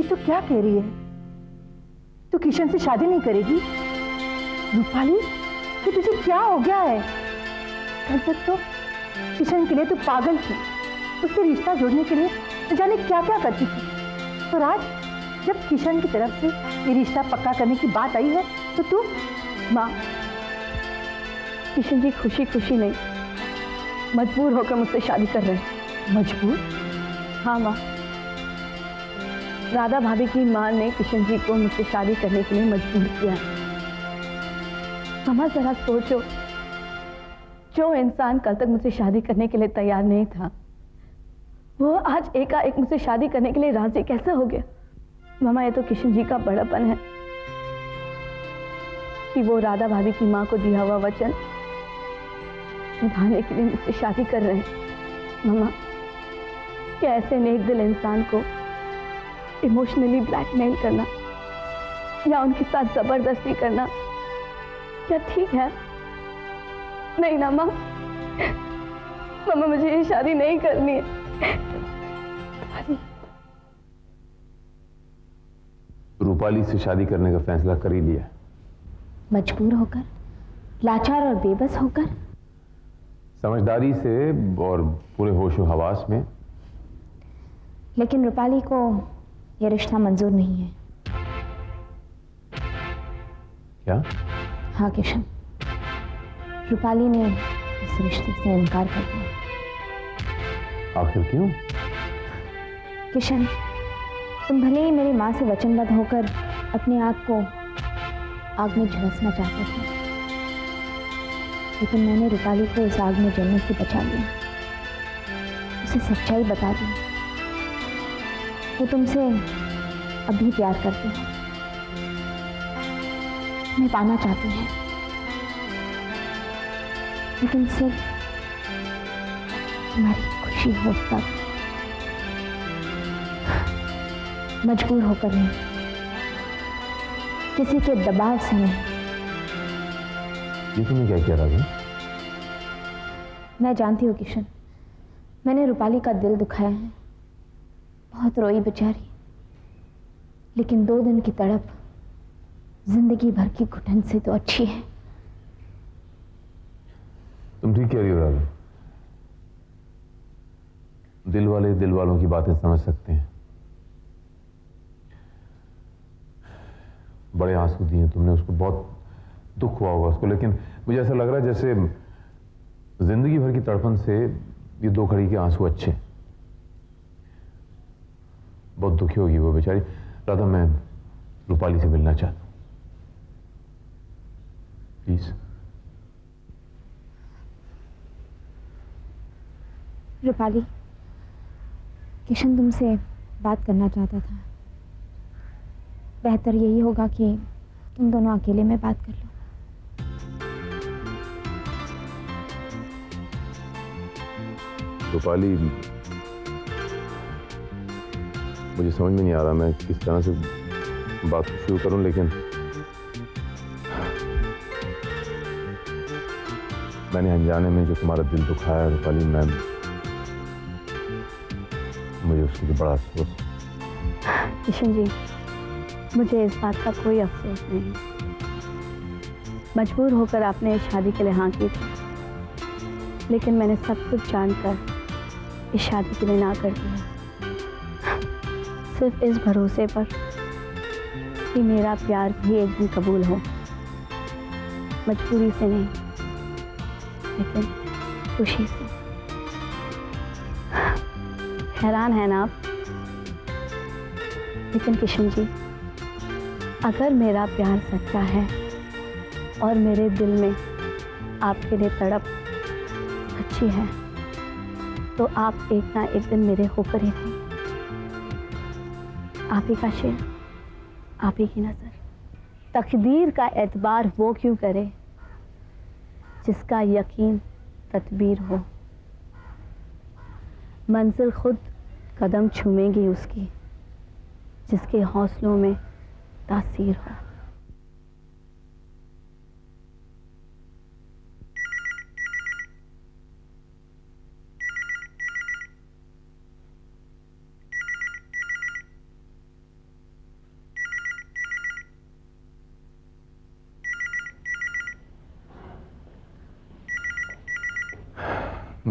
ये तो क्या कह रही है? तू किशन से शादी नहीं करेगी? रूपाली, ये तुझे क्या हो गया है? कल तक तो किशन के लिए तू पागल थी, उससे रिश्ता जोड़ने के लिए न जाने क्या क्या करती थी। और आज जब किशन की तरफ से ये रिश्ता पक्का करने की बात आई है तो तू। माँ, किशन जी खुशी खुशी नहीं, मजबूर होकर मुझसे शादी कर रहे हैं। मजबूर? हाँ माँ, राधा भाभी की माँ ने किशन जी को मुझसे शादी करने के लिए मजबूर किया। मामा जरा सोचो, जो इंसान कल तक मुझसे शादी करने के लिए तैयार नहीं था, वो आज एकाएक मुझसे शादी करने के लिए राजी कैसे हो गया? मामा, ये तो किशन जी का बड़ापन है कि वो राधा भाभी की माँ को दिया हुआ वचन निभाने के लिए मुझसे शादी कर रहे हैं। मामा, क्या ऐसे नेक दिल इंसान को इमोशनली ब्लैकमेल करना या उनके साथ जबरदस्ती करना क्या ठीक है? नहीं ना माँ, मामा मुझे ये शादी नहीं करनी है। रूपाली से शादी करने का फैसला कर ही लिया। मजबूर होकर, लाचार और बेबस होकर? समझदारी से और पूरे होशो हवास में। लेकिन रूपाली को यह रिश्ता मंजूर नहीं है। क्या? हाँ किशन, रूपाली ने इस रिश्ते से इनकार कर दिया। आखिर क्यों? किशन, तुम भले ही मेरी माँ से वचनबद्ध होकर अपने आप को आग में झुलसना चाहते थे, लेकिन मैंने रूपाली को इस आग में जलने से बचा लिया, उसे सच्चाई बता दी। वो तुमसे अभी प्यार करते हैं, मैं पाना चाहती हैं, लेकिन सिर्फ तुम्हारी खुशी हो तब, मजबूर होकर नहीं, किसी के दबाव से नहीं। ये तुमने क्या कह रहा है? मैं जानती हूँ किशन, मैंने रूपाली का दिल दुखाया है, बहुत रोई बेचारी, लेकिन 2 दिन की तड़प जिंदगी भर की घुटन से तो अच्छी है। तुम ठीक कह रही हो राधा। दिल वाले दिल वालों की बातें समझ सकते हैं। बड़े आंसू दिए तुमने उसको, बहुत दुख हुआ होगा उसको, लेकिन मुझे ऐसा लग रहा है जैसे जिंदगी भर की तड़पन से ये 2 घड़ी के आंसू अच्छे। बहुत दुखी होगी वो बेचारी। राधा, मैं रूपाली से मिलना चाहता हूं, प्लीज। रूपाली, किशन तुमसे बात करना चाहता था। बेहतर यही होगा कि तुम दोनों अकेले में बात कर लो। रूपाली, मुझे समझ में नहीं आ रहा मैं किस तरह से बात शुरू करूं, लेकिन मैंने अनजाने में जो तुम्हारा दिल दुखाया रूपाली, मुझे उसके लिए बड़ा अफसोस। किशन जी, मुझे इस बात का कोई अफसोस नहीं। मजबूर होकर आपने इस शादी के लिए हाँ की थी, लेकिन मैंने सब कुछ जानकर इस शादी के लिए ना कर दिया, सिर्फ इस भरोसे पर कि मेरा प्यार भी एक दिन कबूल हो। मजबूरी से नहीं, लेकिन खुशी से। हैरान है ना आप? लेकिन किशन जी, अगर मेरा प्यार सच्चा है और मेरे दिल में आपके लिए तड़प सच्ची है, तो आप एक ना एक दिन मेरे होकर ही थे। आप ही का शेर, आप ही की नजर। तकदीर का एतबार वो क्यों करे जिसका यकीन तदबीर हो। मंजिल खुद कदम चूमेगी उसकी जिसके हौसलों में तासीर हो।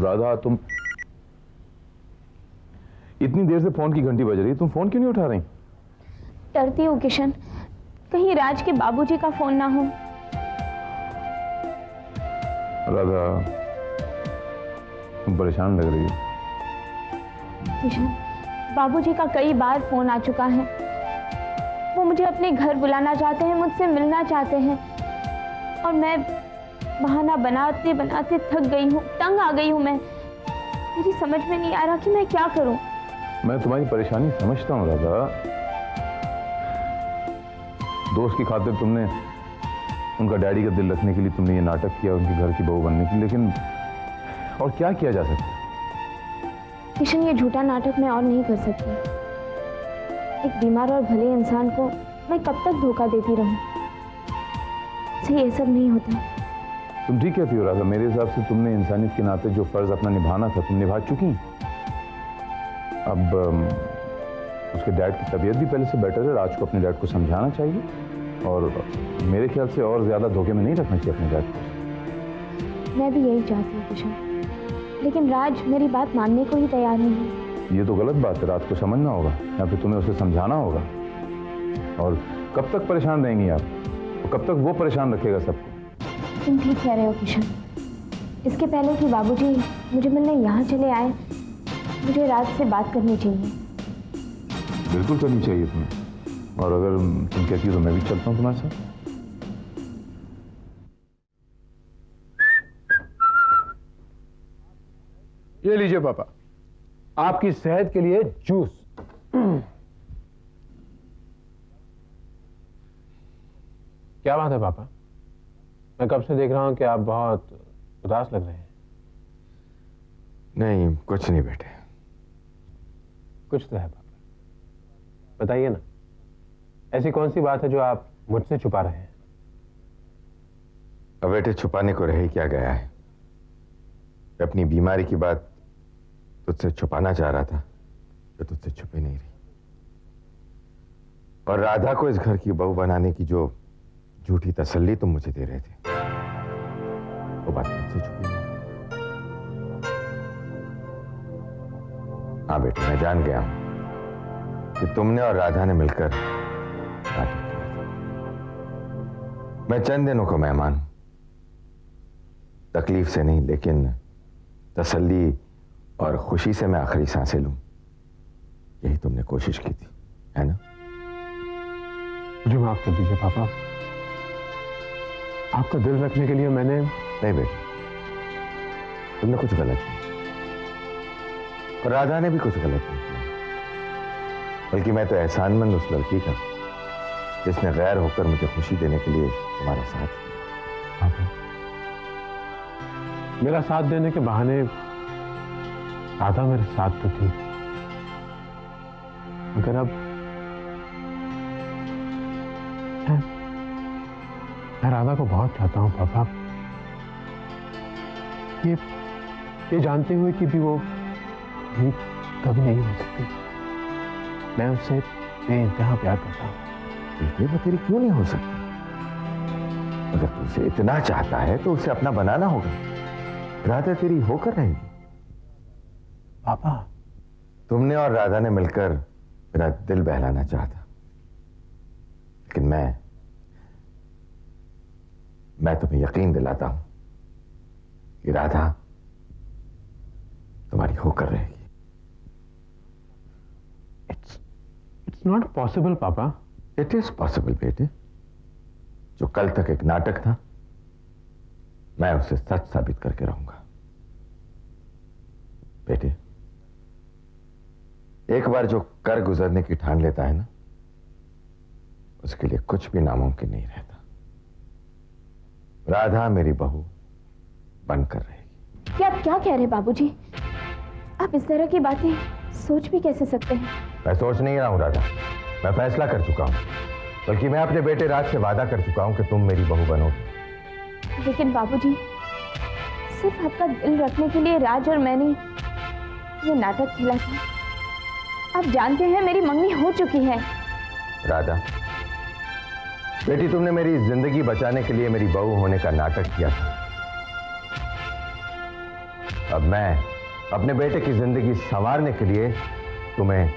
राधा, तुम इतनी देर से फोन की घंटी बज रही है, तुम फोन क्यों नहीं उठा रही? डरती हूँ किशन, कहीं राज के बाबूजी का फोन ना हो। राधा, तुम परेशान लग रही हो। किशन, बाबूजी का कई बार फोन आ चुका है। वो मुझे अपने घर बुलाना चाहते हैं, मुझसे मिलना चाहते हैं, और मैं बहाना बनाते बनाते थक गई हूँ, तंग आ गई हूँ। मेरी समझ में नहीं आ रहा कि मैं क्या करूँ। मैं तुम्हारी परेशानी समझता हूँ राधा। दोस्त की खातिर तुमने उनका डैडी का दिल रखने के लिए तुमने ये नाटक किया, उनके घर की बहू बनने के लिए, लेकिन और क्या किया जा सकता है? किशन, ये झूठा नाटक मैं और नहीं कर सकती। एक बीमार और भले इंसान को मैं कब तक धोखा देती रहूं? से ये सब नहीं होता। तुम ठीक कहती हो राधा। मेरे हिसाब से तुमने इंसानियत के नाते जो फर्ज अपना निभाना था तुम निभा चुकी। अब उसके डैड की तबीयत भी पहले से बेटर है। राज को अपने डैड को समझाना चाहिए, और मेरे ख्याल से और ज्यादा धोखे में नहीं रखना चाहिए अपने डैड को। मैं भी यही चाहती हूँ किशन, लेकिन राज मेरी बात मानने को ही तैयार नहीं है। ये तो गलत बात है। रात को समझना होगा, या फिर तुम्हें उसे समझाना होगा। और कब तक परेशान रहेंगी आप, और कब तक वो परेशान रखेगा सबको? तुम ठीक कह रहे हो किशन। इसके पहले कि बाबूजी मुझे मिलने यहाँ चले आए, मुझे राज से बात करनी चाहिए। बिल्कुल करनी चाहिए तुम्हें, और अगर तुम कहती हो तो मैं भी चलता हूँ तुम्हारे साथ। ये लीजिए पापा, आपकी सेहत के लिए जूस। क्या बात है पापा? मैं कब से देख रहा हूं कि आप बहुत उदास लग रहे हैं। नहीं, कुछ नहीं बेटे। कुछ तो है पापा, बताइए ना। ऐसी कौन सी बात है जो आप मुझसे छुपा रहे हैं? अब बेटे, छुपाने को रह ही क्या गया है। अपनी बीमारी की बात तुझसे छुपाना चाह रहा था, जो तुझसे छुप ही नहीं रही। और राधा को इस घर की बहू बनाने की जो झूठी तसल्ली तुम मुझे दे रहे थे, वो बात तुझसे छुपी नहीं। हाँ बेटे, मैं जान गया हूं कि तुमने और राधा ने मिलकर नाटक किया था। मैं चंद दिनों को मेहमान हूं, तकलीफ से नहीं, लेकिन तसल्ली और खुशी से मैं आखिरी सांसें लूं, यही तुमने कोशिश की थी, है ना? मुझे माफ कर दीजिए पापा। आपका दिल रखने के लिए मैंने... नहीं बेटे, तुमने कुछ गलत किया, और राधा ने भी कुछ गलत नहीं किया। बल्कि मैं तो एहसानमंद उस लड़की का, जिसने गैर होकर मुझे खुशी देने के लिए तुम्हारा साथ दिया। पापा, मेरा साथ देने के बहाने राधा मेरे साथ तो थी, मगर अब मैं राधा को बहुत चाहता हूं पापा। ये जानते हुए कि भी वो ठीक कभी नहीं हो सकती। मैं उससे बेइंतहा प्यार करता हूं। बेटे, वो तेरी क्यों नहीं हो सकती? अगर तू उसे इतना चाहता है तो उसे अपना बनाना होगा। राधा तेरी होकर रहेगी। पापा, तुमने और राधा ने मिलकर मेरा दिल बहलाना चाहा था, लेकिन मैं तुम्हें यकीन दिलाता हूं कि राधा तुम्हारी होकर रहेगी। इट्स नॉट पॉसिबल पापा। इट इज पॉसिबल बेटे। जो कल तक एक नाटक था, मैं उसे सच साबित करके रहूंगा। बेटे, एक बार जो कर गुजरने की ठान लेता है ना, उसके लिए कुछ भी नामुमकिन नहीं रहता। राधा मेरी बहू बनकर रहेगी। क्या आप क्या कह रहे हैं बाबूजी? आप इस तरह की बातें सोच भी कैसे सकते हैं? मैं सोच नहीं रहा हूं राधा, मैं फैसला कर चुका हूं। बल्कि मैं अपने बेटे राज से वादा कर चुका हूं कि तुम मेरी बहू बनोगी। लेकिन बाबूजी, सिर्फ आपका दिल रखने के लिए राज और मैंने ये नाटक खेला था। आप जानते हैं मेरी मंगनी हो चुकी है। राधा बेटी, तुमने मेरी जिंदगी बचाने के लिए मेरी बहू होने का नाटक किया था, अब मैं अपने बेटे की जिंदगी संवारने के लिए तुम्हें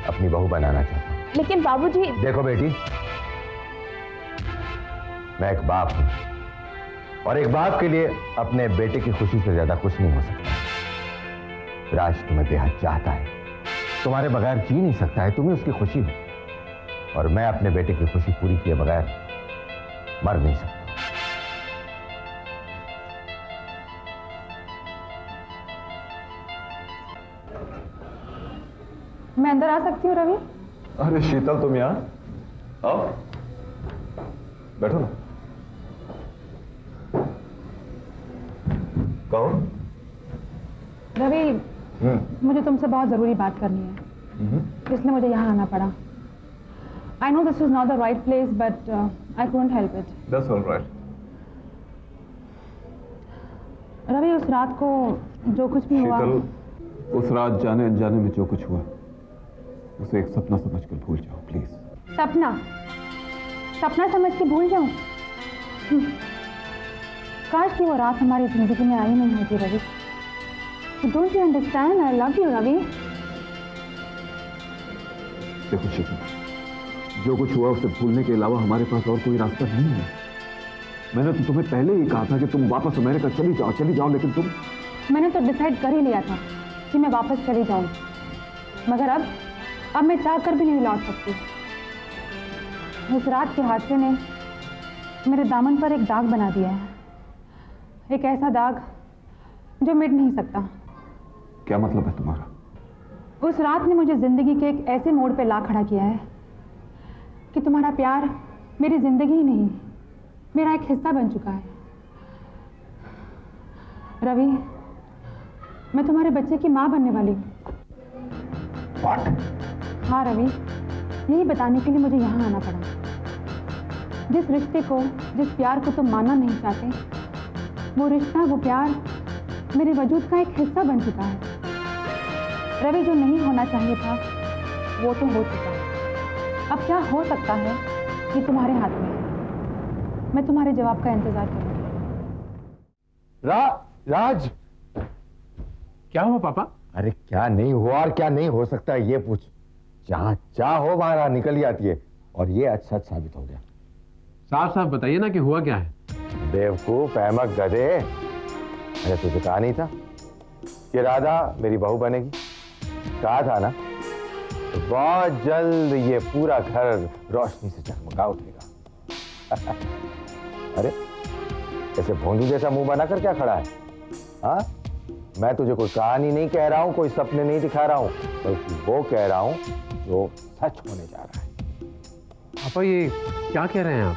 अपनी बहू बनाना चाहता हूं। लेकिन बाबूजी। देखो बेटी, मैं एक बाप हूं और एक बाप के लिए अपने बेटे की खुशी से ज्यादा कुछ नहीं हो सकता। राज तुम्हें बेहद चाहता है, तुम्हारे बगैर जी नहीं सकता है, तुम्हें उसकी खुशी हो, और मैं अपने बेटे की खुशी पूरी किए बगैर मर नहीं सकता। मैं अंदर आ सकती हूँ रवि? अरे शीतल, तुम यहाँ आओ, बैठो ना। कहो। रवि, मुझे तुमसे बहुत जरूरी बात करनी है, इसलिए मुझे यहाँ आना पड़ा। I know this is not the right place, but I couldn't help it. That's all right. Ravi, उस रात को जो कुछ भी हुआ, शीतल, उस रात जाने अनजाने में जो कुछ हुआ उसे एक सपना समझकर भूल जाओ प्लीज। सपना? सपना समझ के भूल जाऊं? काश कि वो रात हमारी जिंदगी में आई नहीं होती Ravi. Don't you understand? I love you Ravi. देखो शीतल, जो कुछ हुआ उसे भूलने के अलावा हमारे पास और कोई रास्ता नहीं है। मैंने तो तुम्हें पहले ही कहा था कि तुम वापस अमेरिका चली जाओ, लेकिन तुम। मैंने तो डिसाइड कर ही लिया था कि मैं वापस चली जाऊं, मगर अब मैं चाह कर भी नहीं लौट सकती। उस रात के हादसे ने मेरे दामन पर एक दाग बना दिया है, एक ऐसा दाग जो मिट नहीं सकता। क्या मतलब है तुम्हारा? उस रात ने मुझे जिंदगी के एक ऐसे मोड़ पे ला खड़ा किया है कि तुम्हारा प्यार मेरी जिंदगी ही नहीं, मेरा एक हिस्सा बन चुका है। रवि, मैं तुम्हारे बच्चे की माँ बनने वाली हूँ। हाँ रवि, यही बताने के लिए मुझे यहाँ आना पड़ा। जिस रिश्ते को, जिस प्यार को तुम मानना नहीं चाहते, वो रिश्ता, वो प्यार मेरे वजूद का एक हिस्सा बन चुका है। रवि, जो नहीं होना चाहिए था वो तो हो चुका है। अब क्या हो सकता है ये तुम्हारे हाथ में है। मैं तुम्हारे जवाब का इंतजार करूंगी। राज, क्या हुआ पापा? अरे क्या नहीं हुआ और क्या नहीं हो सकता है ये पूछ। जहां चाहो वहां निकल ही आती है, और ये अच्छा साबित हो गया। साफ साफ बताइए ना कि हुआ क्या है। बेवकूफ, अहमक, गधे। अरे तुझे कहा नहीं था कि राधा मेरी बहू बनेगी? कहा था ना? तो बहुत जल्द ये पूरा घर रोशनी से चकमका उठेगा। अरे ऐसे भोंदू जैसा मुंह बनाकर क्या खड़ा है? हाँ, मैं तुझे कोई कहानी नहीं कह रहा हूं, कोई सपने नहीं दिखा रहा हूं, बल्कि वो कह रहा हूं जो सच होने जा रहा है। पापा ये क्या कह रहे हैं आप?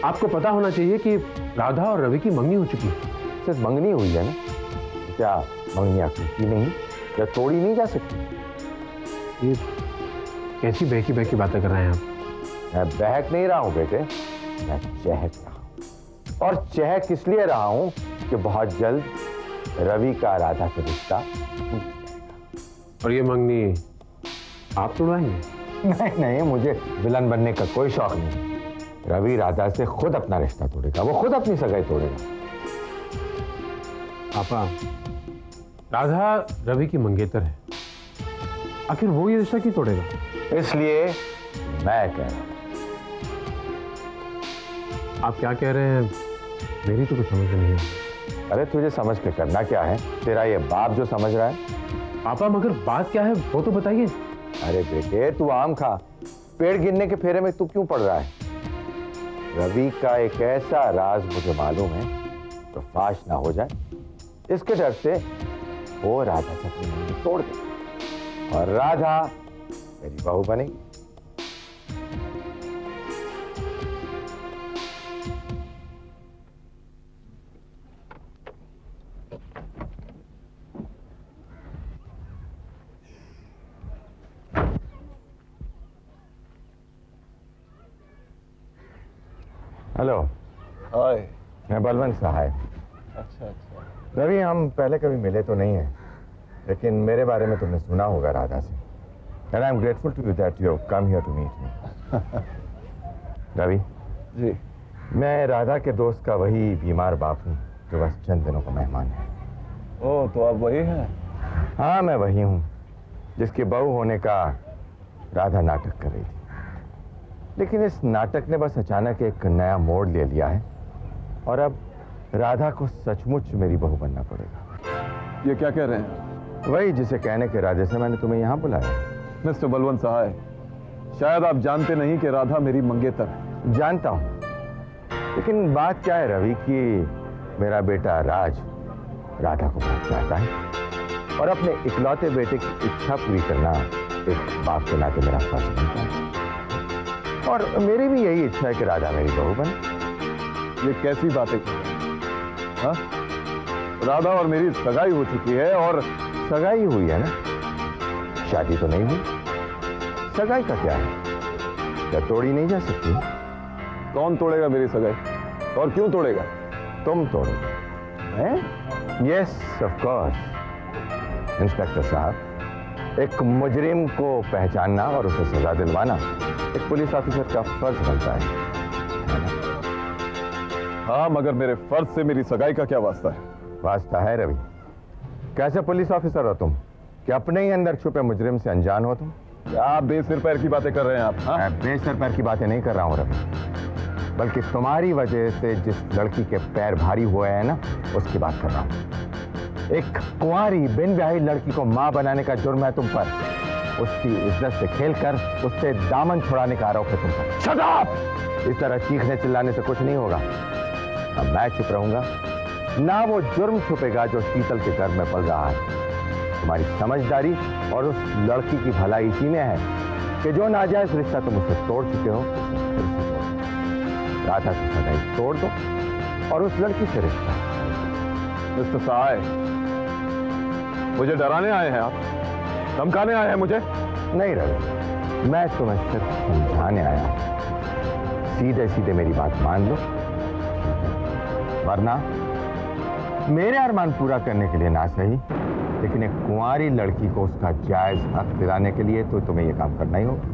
आपको पता होना चाहिए कि राधा और रवि की मंगनी हो चुकी है। सिर्फ मंगनी हुई है ना, तो क्या मंगनियां टूटी नहीं या तोड़ी नहीं जा सकती? ये कैसी बहकी बहकी बातें कर रहे हैं आप? मैं बहक नहीं रहा हूं बेटे, मैं चहक रहा हूं। और चहक इसलिए रहा हूं कि बहुत जल्द रवि का राधा से रिश्ता टूट जाएगा। और ये मंगनी आप तोड़वाएंगे? नहीं, मुझे विलन बनने का कोई शौक नहीं। रवि राधा से खुद अपना रिश्ता तोड़ेगा, वो खुद अपनी सगाई तोड़ेगा। पापा, राधा रवि की मंगेतर है, आखिर वो ये रिश्ता क्यों तोड़ेगा? इसलिए मैं कह रहा हूं। आप क्या कह रहे हैं मेरी तो कुछ समझ नहीं है। अरे तुझे समझ के करना क्या है? तेरा ये बाप जो समझ रहा है। पापा मगर बात क्या है वो तो बताइए। अरे बेटे, तू आम खा, पेड़ गिनने के फेरे में तू क्यों पड़ रहा है? रवि का एक ऐसा राज मुझे मालूम है जो फाश ना हो जाए, इसके डर से वो राधा से अपनी मंगनी तोड़ दे और राधा मेरी बहू बनेगी। हेलो। हाय। मैं बलवंत सहाय। अच्छा। रवि, हम पहले कभी मिले तो नहीं हैं, लेकिन मेरे बारे में तुमने सुना होगा राधा से। And I am grateful to you that you have come here to meet me. Ravi ji. मैं राधा के दोस्त का वही बीमार बाप हूँ जो बस चंद दिनों का मेहमान है। ओ, तो आप वही हैं? हाँ, मैं वही हूँ जिसकी बहू होने का राधा नाटक कर रही थी। लेकिन इस नाटक ने बस अचानक एक नया मोड़ ले लिया है और अब राधा को सचमुच मेरी बहू बनना पड़ेगा। ये क्या कह रहे हैं? वही जिसे कहने के इरादे से मैंने तुम्हें यहाँ बुलाया। मिस्टर बलवंत सहाय, शायद आप जानते नहीं कि राधा मेरी मंगेतर है। जानता हूँ, लेकिन बात क्या है रवि कि मेरा बेटा राज राधा को बहुत चाहता है और अपने इकलौते बेटे की इच्छा पूरी करना एक बाप के नाते मेरा फर्ज बनता है। और मेरी भी यही इच्छा है कि राधा मेरी बहू बने। ये कैसी बातें कर रहे हैं? हाँ? राधा और मेरी सगाई हो चुकी है। और सगाई हुई है ना, शादी तो नहीं हुई। सगाई का क्या है? क्या तोड़ी नहीं जा सकती? कौन तोड़ेगा मेरी सगाई? और क्यों तोड़ेगा? तुम तोड़ोगे। Yes, of course. इंस्पेक्टर साहब, एक मुजरिम को पहचानना और उसे सजा दिलवाना एक पुलिस ऑफिसर का फर्ज बनता है ना? हाँ, मगर मेरे फर्ज से मेरी सगाई का क्या वास्ता है? वास्ता है रवि। कैसे पुलिस ऑफिसर हो तुम कि अपने ही अंदर छुपे मुजरिम से अनजान हो तुम? आप बेसिर पैर की बातें कर रहे हैं आप। हाँ? मैं बेसर पैर की बातें नहीं कर रहा हूँ रवि, बल्कि तुम्हारी वजह से जिस लड़की के पैर भारी हुए हैं ना, उसकी बात कर रहा हूँ। एक कुंवारी बिन ब्याही लड़की को मां बनाने का जुर्म है तुम पर। उसकी इज्जत से खेलकर उससे दामन छुड़ाने का आरोप है तुम पर। Shut up! इस तरह चीखने चिल्लाने से कुछ नहीं होगा। अब मैं चुप रहूंगा ना, वो जुर्म छुपेगा जो शीतल के घर में पल रहा है। तुम्हारी समझदारी और उस लड़की की भलाई इसी में है कि जो नाजायज रिश्ता तुम उससे तोड़ चुके हो, राधा की सगाई तोड़ दो और उस लड़की से रिश्ता। मिस्टर सहाय, मुझे डराने आए हैं आप? धमकाने आए हैं मुझे? नहीं रवि, मैं तुम्हें सिर्फ समझाने आया हूं। सीधे सीधे मेरी बात मान लो, वरना मेरे अरमान पूरा करने के लिए ना सही, लेकिन एक कुंवारी लड़की को उसका जायज हक दिलाने के लिए तो तुम्हें यह काम करना ही होगा।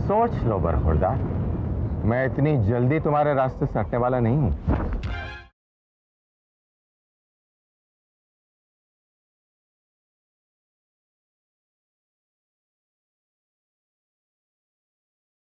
सोच लो बरखुरदार, मैं इतनी जल्दी तुम्हारे रास्ते से हटने वाला नहीं हूं।